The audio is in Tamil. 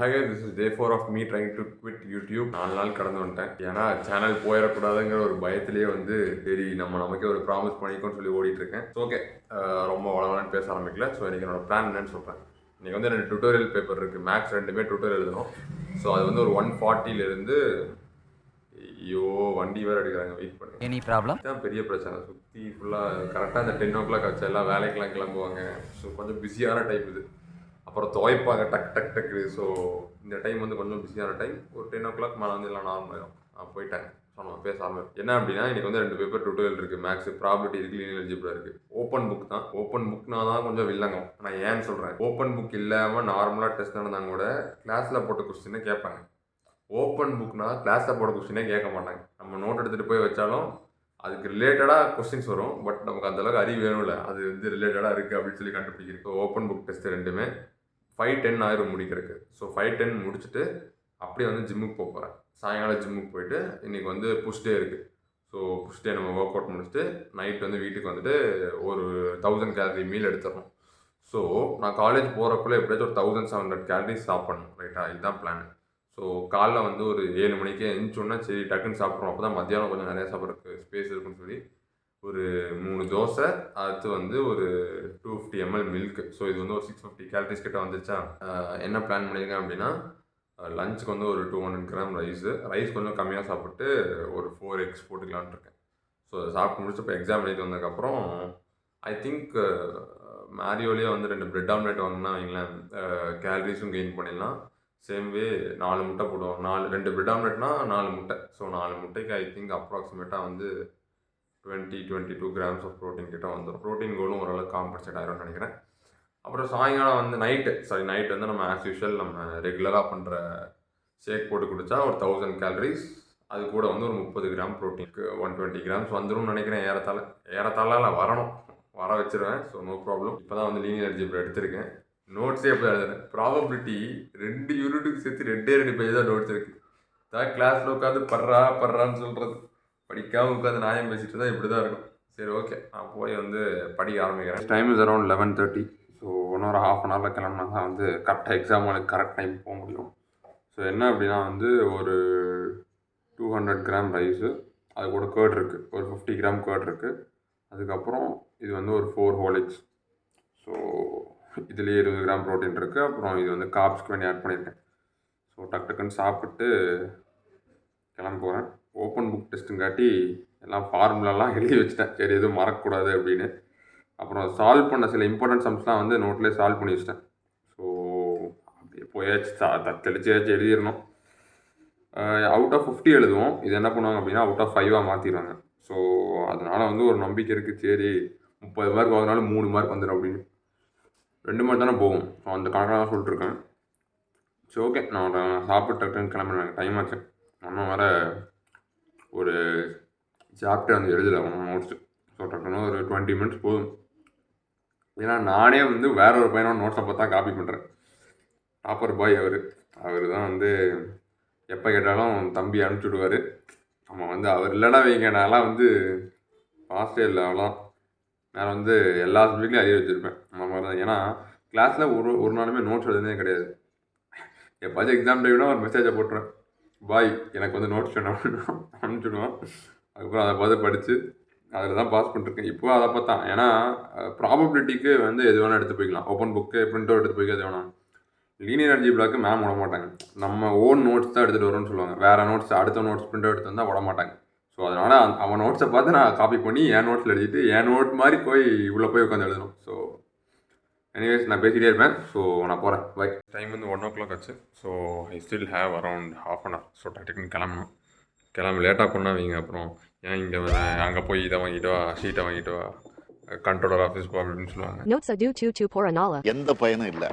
Hi guys, this is day 4 of me trying to quit YouTube. 4 நாள் கடந்து வந்துட்டேன். ஏன்னா சேனல் போயிடக்கூடாதுங்கிற ஒரு பயத்திலேயே வந்து சரி நமக்கே ஒரு ப்ராமிஸ் பண்ணிக்கோன்னு சொல்லி ஓடிட்டு இருக்கேன். ஓகே, ரொம்ப வளவலன்னு பேச ஆரம்பிக்கல. ஸோ எனக்கு என்னோட பிளான் என்னன்னு சொல்கிறேன். இன்றைக்கி வந்து 2 டுட்டோரியல் பேப்பர் இருக்குது. மேக்ஸ் 2மே டுட்டோரியல் எழுதணும். ஸோ அது வந்து ஒரு 140லேருந்து ஐயோ வண்டி வேறு எடுக்கிறாங்க, வெயிட் பண்ணி. எனி ப்ராப்ளம் தான் பெரிய பிரச்சனை. சுற்றி ஃபுல்லாக கரெக்டாக அந்த 10 o'clock ஆச்சு, எல்லாம் வேலைக்கெலாம் கிளம்புவாங்க. ஸோ கொஞ்சம் பிஸியான டைப் இது. அப்புறம் துவைப்பாங்க டக்கு. ஸோ இந்த டைம் வந்து கொஞ்சம் பிஸியான டைம். ஒரு 10 o'clock மேலே வந்து எல்லாம் நார்மலாகும். நான் போயிட்டேன் சொன்னோம் பேசாமல். என்ன அப்படின்னா இன்றைக்கி வந்து 2 பேப்பர் டுட்டோரியல் இருக்குது. மேக்ஸ் ப்ராபர்ட்டி இருக்குது, லீனியர் அல்ஜிப்ரா இருக்குது. ஓப்பன் புக் தான். ஓப்பன் புக்னா தான் கொஞ்சம் வில்லங்கம். நான் ஏன்னு சொல்கிறேன், ஓப்பன் புக் இல்லாமல் நார்மலாக டெஸ்ட் நடந்தாங்க கூட கிளாஸில் போட்ட கொஸ்டினே கேட்பாங்க. ஓப்பன் புக்னா கிளாஸில் போட்ட கொஸ்டினே கேட்க மாட்டாங்க. நம்ம நோட் எடுத்துகிட்டு போய் வச்சாலும் அதுக்கு ரிலேட்டடாக கொஸ்டின்ஸ் வரும். பட் நமக்கு அந்தளவுக்கு அறிவு வேணும்ல, அது வந்து ரிலேட்டடாக இருக்குது அப்படின்னு சொல்லி கண்டுபிடிக்கிறது. ஸோ ஓப்பன் புக் டெஸ்ட் 2மே 5:10 ஆயிரம் முடிக்கிறதுக்கு. ஸோ 5:10 முடிச்சுட்டு அப்படியே வந்து ஜிம்முக்கு போகிறேன். சாயங்காலம் ஜிம்முக்கு போயிட்டு இன்றைக்கி வந்து புஷ் டே இருக்குது. ஸோ புஷ் டே நம்ம ஒர்க் அவுட் முடிச்சுட்டு நைட் வந்து வீட்டுக்கு வந்துட்டு ஒரு 1000 calorie மீல் எடுத்துடணும். ஸோ நான் காலேஜ் போகிறக்குள்ளே எப்படியாச்சும் ஒரு 1700 calories சாப்பிட்ணும். ரைட்டா, இதுதான் பிளான். ஸோ காலைல வந்து ஒரு 7 மணிக்கே எழுந்தோன்னா சரி டக்குன்னு சாப்பிட்றோம். அப்போ தான் மத்தியானம் கொஞ்சம் நிறையா சாப்பிட்றதுக்கு ஸ்பேஸ் இருக்குன்னு சொல்லி ஒரு 3 தோசை, அடுத்து வந்து ஒரு 250 ml மில்க். ஸோ இது வந்து ஒரு 650 calories கிட்ட வந்துச்சா. என்ன பிளான் பண்ணியிருக்கேன் அப்படின்னா லஞ்சுக்கு வந்து ஒரு 200 grams ரைஸ் கொஞ்சம் கம்மியாக சாப்பிட்டு ஒரு 4 eggs போட்டுக்கலான்ட்டு இருக்கேன். ஸோ அதை சாப்பிட்டு முடிச்சு இப்போ எக்ஸாம் எழுதிட்டு வந்ததுக்கப்புறம் ஐ திங்க் மேரியோலேயே வந்து 2 பிரெட் ஆம்லேட் வாங்கினா வைங்களேன், கேலரிஸும் கெயின் பண்ணிடலாம். சேம் வே 4 முட்டை போடுவோம். 2 பிரெட் ஆம்லேட்னா 4 முட்டை. ஸோ 4 முட்டைக்கு ஐ திங்க் அப்ராக்சிமேட்டாக வந்து 22 grams ஆஃப் ப்ரோட்டீன் கிட்ட வந்துடும். ப்ரோட்டீன் கோலும் ஓரளவுக்கு காம்பன்சேட் ஆயிரும்னு நினைக்கிறேன். அப்புறம் சாயங்காலம் வந்து நைட் வந்து நம்ம ஆஸ் யூஷுவல் நம்ம ரெகுலராக பண்ணுற ஷேக் போட்டு குடித்தா ஒரு 1000 calories. அது கூட வந்து ஒரு 30 grams ப்ரோட்டீனுக்கு 120 grams வந்துடும் நினைக்கிறேன். ஏறத்தாழ வரணும், வர வச்சுருவேன். So no problem. இப்போ தான் வந்து லீனியர் அல்ஜிப்ரா எடுத்திருக்கேன். நோட்ஸே எப்போ எழுதுறேன். ப்ராபபிலிட்டி 2 யூனிட்டுக்கு சேர்த்து 2 பேஜ் தான் நோட்ஸ் இருக்குது. தான் கிளாஸில் உட்காந்து பர்றான்னு சொல்கிறது, படிக்காமல் உட்காந்து நியாயம் பேசிட்டு தான் இப்படி தான் இருக்கும். சரி ஓகே, நான் போய் வந்து படிக்க ஆரம்பிக்கிறேன். Time is around 11:30. So 1 hour 1/2 hour கிளம்புனா தான் வந்து கரெக்டாக எக்ஸாமுக்கு கரெக்ட் டைம் போக முடியும். ஸோ என்ன அப்படின்னா வந்து ஒரு 200 grams ரைஸு, அது கூட கேர்ட் இருக்குது, ஒரு 50 grams கேர்ட் இருக்குது. அதுக்கப்புறம் இது வந்து ஒரு 4 whole eggs. ஸோ இதுலேயே 20 grams ப்ரோட்டீன் இருக்குது. அப்புறம் இது வந்து கார்ப்ஸ்க்கு வேண்டி ஆட் பண்ணியிருக்கேன். ஸோ டக்குன்னு சாப்பிட்டு கிளம்ப போகிறேன். ஓப்பன் புக் டெஸ்ட்டுங்காட்டி எல்லாம் ஃபார்முலாலாம் எழுதி வச்சுட்டேன், சரி எதுவும் மறக்கக்கூடாது அப்படின்னு. அப்புறம் சால்வ் பண்ண சில இம்பார்ட்டன்ட் சம்ஸ்லாம் வந்து நோட்லேயே சால்வ் பண்ணி வச்சிட்டேன். ஸோ அப்படியே போயாச்சு, தத்தளிச்சாச்சும் எழுதிடணும். அவுட் ஆஃப் 50 எழுதுவோம். இது என்ன பண்ணுவாங்க அப்படின்னா அவுட் ஆஃப் 5 மாற்றிடுவாங்க. ஸோ அதனால் வந்து ஒரு நம்பிக்கை இருக்குது, சரி 30 மார்க் வாங்கினாலும் 3 மார்க் வந்துடும் அப்படின்னு. 2 மார்க் தானே போகும். ஸோ அந்த கணக்காக தான் சொல்லிட்டுருக்கேன். சரி ஓகே, நான் சாப்பிட்டு கிளம்புறேன். டைம் ஆச்சு. இன்னும் வர ஒரு சாப்டர் வந்து எழுதலை ஒன்று நோட்ஸு. ஸோ டக்குன்னு ஒரு 20 minutes போதும். ஏன்னா நானே வந்து வேற ஒரு பையனோட நோட்ஸை பார்த்தா காப்பி பண்ணுறேன். டாப்பர் பாய் அவர் தான் வந்து எப்போ கேட்டாலும் தம்பி அனுப்பிச்சுடுவார். நம்ம வந்து அவர் இல்லைனா வைங்க, நான்லாம் வந்து பாஸ்டே இல்லை அவ்வளோதான். நான் வந்து எல்லா சப்ஜெக்ட்லையும் அறிய வச்சுருப்பேன். அந்த மாதிரி தான். ஏன்னா கிளாஸில் ஒரு நாளுமே நோட்ஸ் எழுதுனே கிடையாது. எப்பாச்சும் எக்ஸாம் டைம்னா ஒரு மெசேஜை போட்டுருவேன், பாய் எனக்கு வந்து நோட்ஸ் வேணும் அப்படின்னு அனுப்பிச்சுடுவான். அதுக்கப்புறம் அதை பார்த்து படித்து அதில் தான் பாஸ் பண்ணிருக்கேன். இப்போ அதை பார்த்தா ஏன்னா ப்ராபபிலிட்டிக்கு வந்து எது வேணால் எடுத்து போய்க்கலாம். ஓப்பன் புக்கு பிரிண்ட் அவுட் எடுத்து போய்க்க எது வேணாம். லீனியர் அல்ஜிப்ராக்கு மேம் விட மாட்டாங்க. நம்ம ஓன் நோட்ஸ் தான் எடுத்துகிட்டு வரோன்னு சொல்லுவாங்க. வேறு நோட்ஸ் அடுத்த நோட்ஸ் பிரிண்ட் அவுட் எடுத்து வந்தால் விட மாட்டாங்க. ஸோ அதனால் அவன் நோட்ஸை பார்த்து நான் காப்பி பண்ணி என் நோட்ஸில் எழுதிட்டு என் நோட் மாதிரி போய் உள்ளே போய் உட்காந்து எழுதணும். ஸோ எனிவேஸ் நான் பேசிகிட்டே இருப்பேன். ஸோ நான் போகிறேன், பை. டைம் வந்து 1 o'clock ஆச்சு. So I still have around 1/2 hour. So டக்குன்னு கிளம்பு லேட்டாக பண்ணால் வைங்க, அப்புறம் ஏன் இங்கே அங்கே போய் இதை வாங்கிட்டு வா, ஷீட்டை வாங்கிட்டு வா, கண்ட்ரோலர் ஆஃபீஸ் போ அப்படின்னு சொல்லுவாங்க. எந்த பயனும் இல்லை.